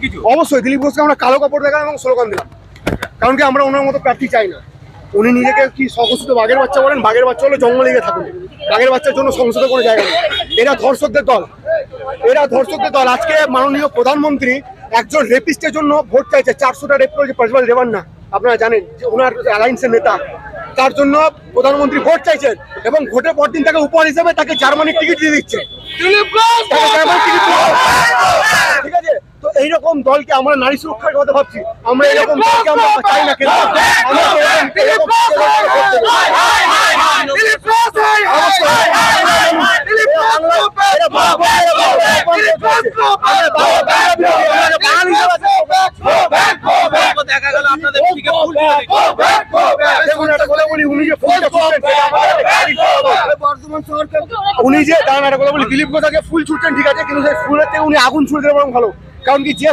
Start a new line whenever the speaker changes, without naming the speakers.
কিছু?
অবশ্যই দিলীপ ঘোষকে আমরা কালো কাপড় দেখালাম এবং স্লোগান দিলাম, কারণ কি আমরা ওনার মতো প্রার্থী চাই না। উনি নিজেকে কি স্বঘোষিত বাঘের বাচ্চা বলেন, বাঘের বাচ্চা হলে জঙ্গলে গিয়ে থাকুন, বাঘের বাচ্চার জন্য সংসদে কোনো জায়গা নেই। এরা ধর্ষকদের দল, এরা ধর্ষকদের দল। আজকে মাননীয় প্রধানমন্ত্রী একজন রেপিস্টের জন্য ভোট চাইছে, 400টা রেপ করেছে প্রিন্সিপাল রেবান্না, আপনারা জানেন যে ওনার অ্যালায়েন্সের নেতা, তার জন্য প্রধানমন্ত্রী ভোট চাইছেন এবং ভোটের পর দিন তাকে উপহার হিসেবে তাকে জার্মানির টিকিট দিয়ে দিচ্ছে। ঠিক আছে, তো এইরকম দলকে আমরা নারী সুরক্ষার কথা ভাবছি, আমরা এরকম দলকে আমরা চাই না। কেন
দেখা গেল আপনাদের দিকে ফুল
উনি যে দাঁড়ান একটা কথা বলি, দিলীপ ঘোষকে ফুল ছুটছেন ঠিক আছে, কিন্তু সেই ফুলের থেকে উনি আগুন ছুটতে বরং ভালো, কারণ কি যে